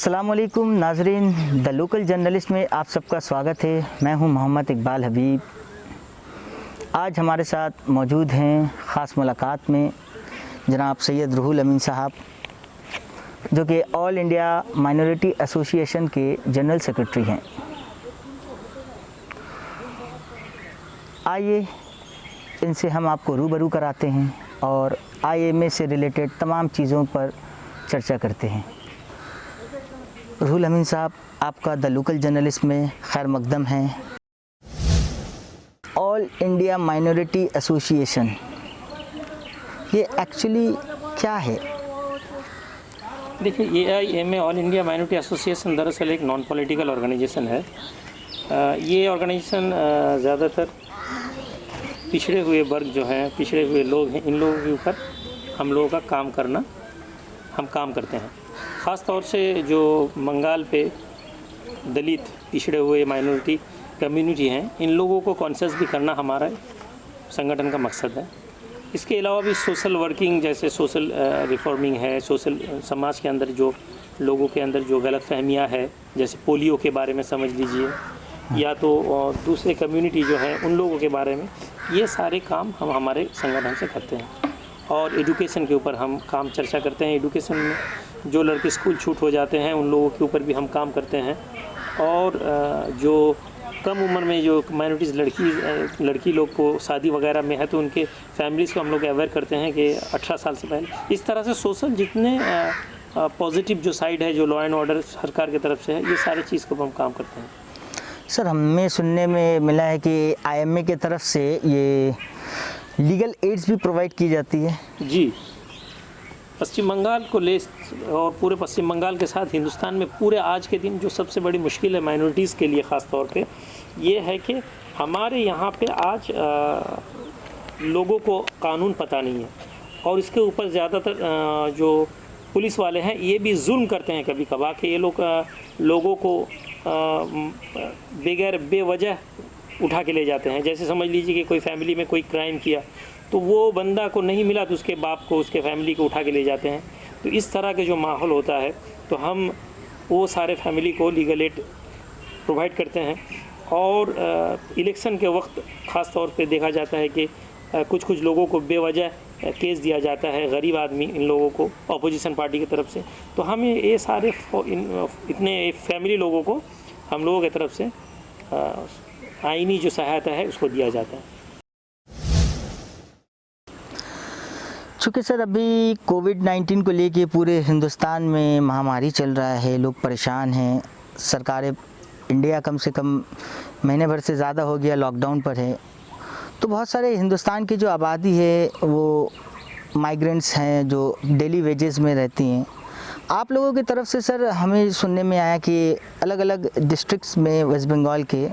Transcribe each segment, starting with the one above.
अस्सलामुअलैकुम नाजरीन, the local journalist में आप सबका स्वागत है। मैं हूं मोहम्मद इकबाल हबीब। आज हमारे साथ मौजूद हैं ख़ास मुलाकात में जनाब सैयद रूहुल अमीन साहब, जो कि ऑल इंडिया माइनॉरिटी एसोसिएशन के जनरल सेक्रेटरी हैं। आइए इनसे हम आपको रूबरू कराते हैं और IMA से रिलेटेड तमाम चीज़ों पर चर्चा करते हैं। रूहुल अमीन साहब, आपका द लोकल जर्नलिस्ट में खैर मकदम है। ऑल इंडिया माइनॉरिटी एसोसिएशन, ये एक्चुअली क्या है? देखिए, AIMA all India minority association दरअसल एक नॉन पॉलिटिकल ऑर्गेनाइजेशन है। ये ऑर्गेनाइजेशन ज़्यादातर पिछड़े हुए वर्ग जो हैं, पिछड़े हुए लोग हैं, इन लोगों के ऊपर हम लोगों का हम काम करते हैं। ख़ास तौर से जो बंगाल पे दलित पिछड़े हुए माइनॉरिटी कम्युनिटी हैं, इन लोगों को कॉन्शियस भी करना हमारा संगठन का मकसद है। इसके अलावा भी सोशल वर्किंग, जैसे सोशल रिफॉर्मिंग है, सोशल समाज के अंदर जो लोगों के अंदर जो गलत फहमियाँ है, जैसे पोलियो के बारे में समझ लीजिए, या तो दूसरे कम्युनिटी जो है उन लोगों के बारे में, ये सारे काम हम हमारे संगठन से करते हैं। और एजुकेशन के ऊपर हम काम चर्चा करते हैं। एजुकेशन में जो लड़के स्कूल छूट हो जाते हैं उन लोगों के ऊपर भी हम काम करते हैं। और जो कम उम्र में जो माइनॉरिटीज़ लड़की लोग को शादी वगैरह में है, तो उनके फैमिलीज़ को हम लोग अवेयर करते हैं कि 18 साल से पहले। इस तरह से सोशल जितने पॉजिटिव जो साइड है, जो लॉ एंड ऑर्डर सरकार की तरफ से है, ये सारी चीज़ को हम काम करते हैं। सर, हमें सुनने में मिला है कि IMA की तरफ से ये लीगल एड्स भी प्रोवाइड की जाती है। जी, पश्चिम बंगाल को ले और पूरे पश्चिम बंगाल के साथ हिंदुस्तान में पूरे आज के दिन जो सबसे बड़ी मुश्किल है माइनॉरिटीज़ के लिए ख़ास तौर पे, ये है कि हमारे यहाँ पे आज लोगों को कानून पता नहीं है। और इसके ऊपर ज़्यादातर जो पुलिस वाले हैं, ये भी जुल्म करते हैं कभी कभार कि ये लोग लोगों को बगैर बेवजह उठा के ले जाते हैं। जैसे समझ लीजिए कि कोई फैमिली में कोई क्राइम किया, तो वो बंदा को नहीं मिला तो उसके बाप को, उसके फैमिली को उठा के ले जाते हैं। तो इस तरह के जो माहौल होता है, तो हम वो सारे फैमिली को लीगल एड प्रोवाइड करते हैं। और इलेक्शन के वक्त ख़ास तौर पे देखा जाता है कि कुछ लोगों को बेवजह केस दिया जाता है, गरीब आदमी इन लोगों को, अपोजिशन पार्टी की तरफ से। तो हमें ये सारे इतने फैमिली लोगों को हम लोगों की तरफ से आईनी जो सहायता है उसको दिया जाता है। चूँकि सर अभी कोविड-19 को लेके पूरे हिंदुस्तान में महामारी चल रहा है, लोग परेशान हैं। सरकारें, इंडिया कम से कम महीने भर से ज़्यादा हो गया लॉकडाउन पर है। तो बहुत सारे हिंदुस्तान की जो आबादी है वो माइग्रेंट्स हैं, जो डेली वेजेस में रहती हैं। आप लोगों की तरफ से सर हमें सुनने में आया कि अलग अलग डिस्ट्रिक्ट्स में वेस्ट बंगाल के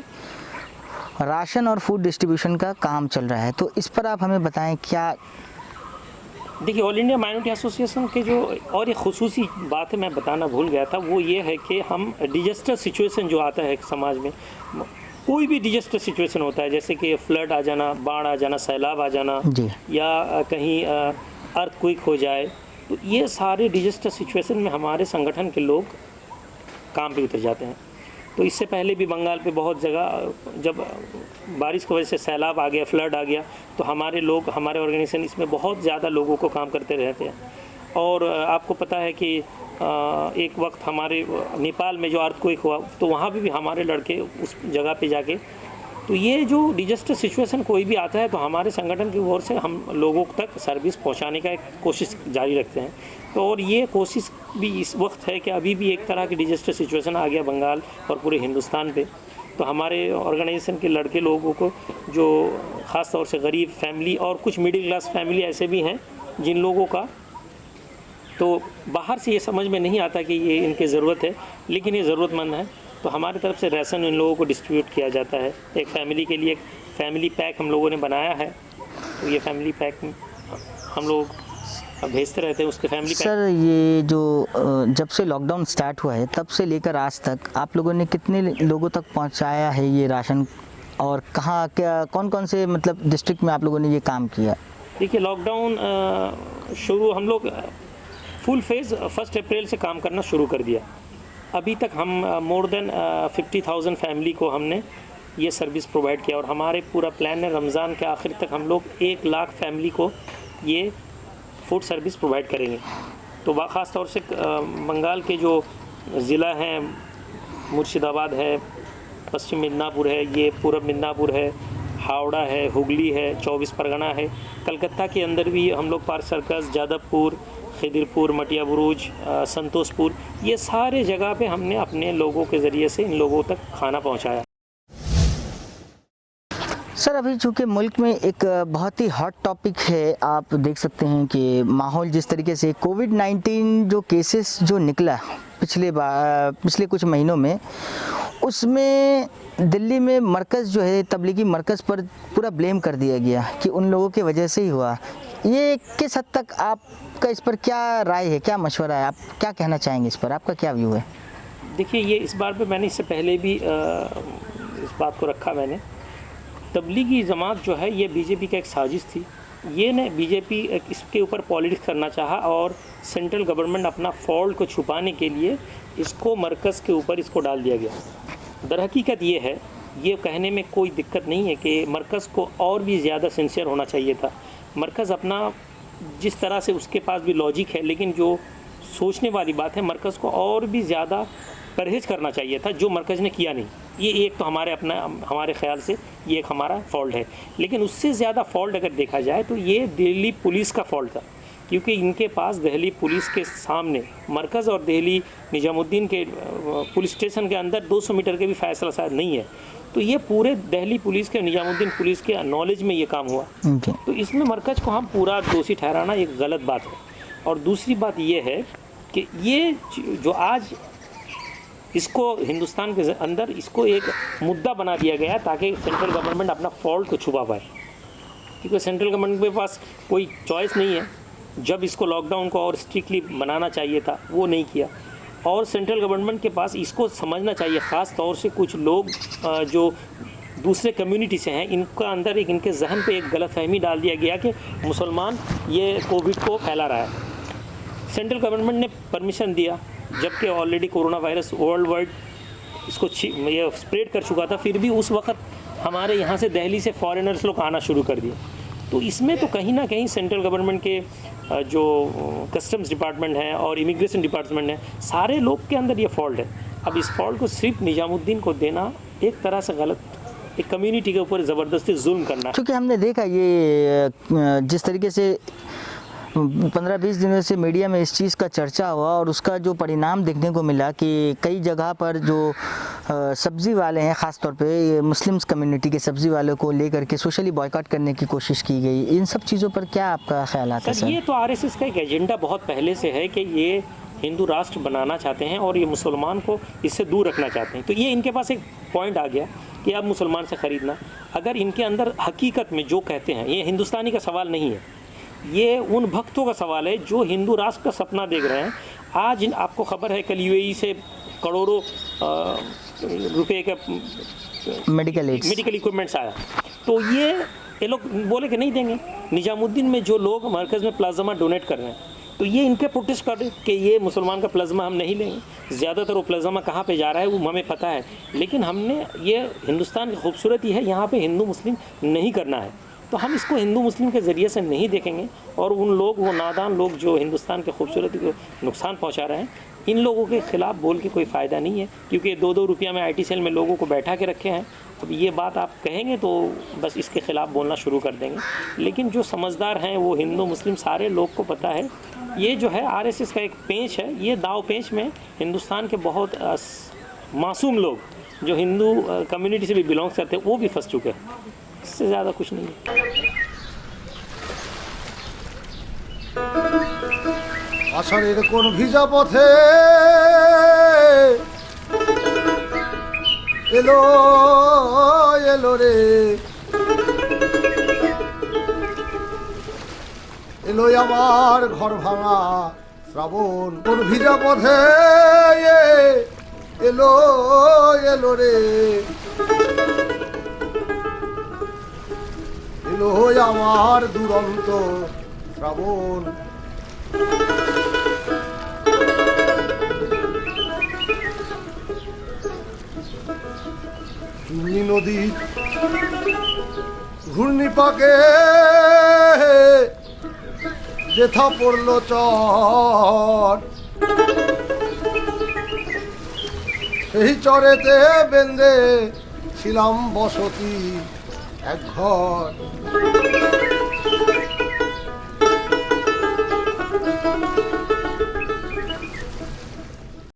राशन और फूड डिस्ट्रीब्यूशन का काम चल रहा है, तो इस पर आप हमें बताएं क्या? देखिए, ऑल इंडिया माइनॉरिटी एसोसिएशन के जो और एक खुसूसी बात है मैं बताना भूल गया था, वो ये है कि हम डिजास्टर सिचुएशन जो आता है समाज में, कोई भी डिजास्टर सिचुएशन होता है, जैसे कि फ्लड आ जाना, बाढ़ आ जाना, सैलाब आ जाना, या कहीं अर्थक्वेक हो जाए, तो ये सारे डिजास्टर सिचुएशन में हमारे संगठन के लोग काम पे उतर जाते हैं। तो इससे पहले भी बंगाल पे बहुत जगह जब बारिश की वजह से सैलाब आ गया, फ्लड आ गया, तो हमारे ऑर्गेनाइजेशन इसमें बहुत ज़्यादा लोगों को काम करते रहते हैं। और आपको पता है कि एक वक्त हमारे नेपाल में जो अर्थक्वेक हुआ, तो वहाँ भी हमारे लड़के उस जगह पे जाके, तो ये जो डिजास्टर सिचुएशन कोई भी आता है, तो हमारे संगठन की ओर से हम लोगों तक सर्विस पहुँचाने का एक कोशिश जारी रखते हैं। तो और ये कोशिश भी इस वक्त है कि अभी भी एक तरह की डिजास्टर सिचुएशन आ गया बंगाल और पूरे हिंदुस्तान पे, तो हमारे ऑर्गेनाइजेशन के लड़के लोगों को, जो ख़ास तौर से गरीब फैमिली और कुछ मिडिल क्लास फैमिली ऐसे भी हैं जिन लोगों का तो बाहर से ये समझ में नहीं आता कि ये इनकी ज़रूरत है, लेकिन ये ज़रूरतमंद है, तो हमारी तरफ से राशन इन लोगों को डिस्ट्रीब्यूट किया जाता है। एक फैमिली के लिए एक फैमिली पैक हम लोगों ने बनाया है, तो ये फैमिली पैक हम लोग भेजते रहते हैं उसके फैमिली पैक। सर, ये जो जब से लॉकडाउन स्टार्ट हुआ है तब से लेकर आज तक आप लोगों ने कितने लोगों तक पहुंचाया है ये राशन, और कहाँ, क्या, कौन कौन से मतलब डिस्ट्रिक्ट में आप लोगों ने ये काम किया? देखिए, लॉकडाउन शुरू हम लोग फुल फेज़ 1 अप्रैल से काम करना शुरू कर दिया। अभी तक हम मोर देन 50,000 फैमिली को हमने ये सर्विस प्रोवाइड किया और हमारे पूरा प्लान है रमज़ान के आखिर तक हम लोग 1 लाख फैमिली को ये फूड सर्विस प्रोवाइड करेंगे। तो ख़ास तौर से बंगाल के जो ज़िला हैं, मुर्शिदाबाद है, पश्चिम मिदनापुर है, ये पूर्व मिदनापुर है, हावड़ा है, हुगली है, 24 परगना है, कलकत्ता के अंदर भी हम लोग पार्क सर्कस, जादवपुर, खिदिरपुर, मटिया बुरुज, संतोषपुर, ये सारे जगह पे हमने अपने लोगों के ज़रिए से इन लोगों तक खाना पहुंचाया। सर, अभी चूँकि मुल्क में एक बहुत ही हॉट टॉपिक है, आप देख सकते हैं कि माहौल जिस तरीके से कोविड-19 जो केसेस जो निकला पिछले कुछ महीनों में, उसमें दिल्ली में मरकज़ जो है तबलीगी मरकज़ पर पूरा ब्लेम कर दिया गया कि उन लोगों की वजह से ही हुआ। ये किस हद तक आपका इस पर क्या राय है, क्या मशवरा है, आप क्या कहना चाहेंगे इस पर, आपका क्या व्यू है? देखिए, ये इस बार पे मैंने इससे पहले भी इस बात को रखा मैंने, तबलीगी जमात जो है ये बीजेपी का एक साजिश थी। ये ने बीजेपी इसके ऊपर पॉलिटिक्स करना चाहा और सेंट्रल गवर्नमेंट अपना फॉल्ट को छुपाने के लिए इसको मरकज़ के ऊपर इसको डाल दिया गया। दरहकीकत ये है, ये कहने में कोई दिक्कत नहीं है कि मरकज़ को और भी ज़्यादा सिंसियर होना चाहिए था। मरकज़ अपना जिस तरह से उसके पास भी लॉजिक है, लेकिन जो सोचने वाली बात है, मरकज़ को और भी ज़्यादा परहेज़ करना चाहिए था, जो मरकज़ ने किया नहीं। ये एक तो हमारे ख़्याल से ये एक हमारा फॉल्ट है। लेकिन उससे ज़्यादा फॉल्ट अगर देखा जाए तो ये दिल्ली पुलिस का फॉल्ट था, क्योंकि इनके पास दिल्ली पुलिस के सामने मरकज़ और दिल्ली निजामुद्दीन के पुलिस स्टेशन के अंदर 200 मीटर के भी फ़ैसला शायद नहीं है। तो ये पूरे दिल्ली पुलिस के, निजामुद्दीन पुलिस के नॉलेज में ये काम हुआ। तो इसमें मरकज़ को हम पूरा दोषी ठहराना एक गलत बात है। और दूसरी बात ये है कि ये जो आज इसको हिंदुस्तान के अंदर इसको एक मुद्दा बना दिया गया ताकि सेंट्रल गवर्नमेंट अपना फॉल्ट को छुपा पाए, क्योंकि सेंट्रल गवर्नमेंट के पास कोई चॉइस नहीं है। जब इसको लॉकडाउन को और स्ट्रिक्टली बनाना चाहिए था, वो नहीं किया। और सेंट्रल गवर्नमेंट के पास इसको समझना चाहिए, ख़ास तौर से कुछ लोग जो दूसरे कम्युनिटी से हैं, इनका अंदर एक इनके जहन पे एक गलतफहमी डाल दिया गया कि मुसलमान ये कोविड को फैला रहा है। सेंट्रल गवर्नमेंट ने परमिशन दिया, जबकि already corona virus world wide इसको ये स्प्रेड कर चुका था, फिर भी उस वक्त हमारे यहाँ से दिल्ली से फॉरेनर्स लोग आना शुरू कर दिए। तो इसमें तो कहीं ना कहीं सेंट्रल गवर्नमेंट के जो कस्टम्स डिपार्टमेंट है और इमिग्रेशन डिपार्टमेंट है, सारे लोग के अंदर ये फॉल्ट है। अब इस फॉल्ट को सिर्फ निजामुद्दीन को देना एक तरह से गलत, एक कम्युनिटी के ऊपर ज़बरदस्ती जुल्म करना। क्योंकि हमने देखा ये जिस तरीके से 15-20 दिनों से मीडिया में इस चीज़ का चर्चा हुआ और उसका जो परिणाम देखने को मिला कि कई जगह पर जो सब्ज़ी वाले हैं, ख़ास तौर पे मुस्लिम्स कम्युनिटी के सब्ज़ी वालों को लेकर के सोशली बॉयकॉट करने की कोशिश की गई। इन सब चीज़ों पर क्या आपका ख्याल आता है सर? ये तो आरएसएस का एक एजेंडा बहुत पहले से है कि ये हिंदू राष्ट्र बनाना चाहते हैं और ये मुसलमान को इससे दूर रखना चाहते हैं। तो ये इनके पास एक पॉइंट आ गया कि अब मुसलमान से ख़रीदना। अगर इनके अंदर हकीकत में जो कहते हैं, ये हिंदुस्तानी का सवाल नहीं है, ये उन भक्तों का सवाल है जो हिंदू राष्ट्र का सपना देख रहे हैं। आज आपको खबर है कल यूएई से करोड़ों रुपए का मेडिकल इक्विपमेंट्स आया। तो ये लोग बोले कि नहीं देंगे। निजामुद्दीन में जो लोग मरकज़ में प्लाज्मा डोनेट कर रहे हैं, तो ये इनके प्रोटेस्ट कर रहे कि ये मुसलमान का प्लाज्मा हम नहीं लेंगे। ज़्यादातर वो प्लाज्मा कहाँ पे जा रहा है वो हमें पता है, लेकिन हमने ये हिंदुस्तान की खूबसूरती है, यहाँ पे हिंदू मुस्लिम नहीं करना है। तो हम इसको हिंदू मुस्लिम के ज़रिए से नहीं देखेंगे और उन लोग, वो नादान लोग जो हिंदुस्तान के खूबसूरती को नुकसान पहुंचा रहे हैं, इन लोगों के ख़िलाफ़ बोल के कोई फ़ायदा नहीं है, क्योंकि 2-2 रुपया में आईटी सेल में लोगों को बैठा के रखे हैं। अब ये बात आप कहेंगे तो बस इसके ख़िलाफ़ बोलना शुरू कर देंगे। लेकिन जो समझदार हैं, वो हिंदू मुस्लिम सारे लोग को पता है, ये जो है आरएसएस का एक पेंच है। ये दाव पेंच में हिंदुस्तान के बहुत मासूम लोग जो हिंदू कम्युनिटी से भी बिलोंग करते हैं, वो भी फंस चुके हैं। इससे ज़्यादा कुछ नहीं है। আষাঢ়ের কোন ভিজা পথে এলো এলো রে এলো আমার ঘর ভাঙা শ্রাবণ, কোন ভিজা পথে এলো এলো রে এলো আমার দুরন্ত শ্রাবণ। চুমনি নদীর ঘূর্ণিপাকে যেথা পড়ল চট, এই চরেতে বেঁধে ছিলাম বসতি এক ঘর।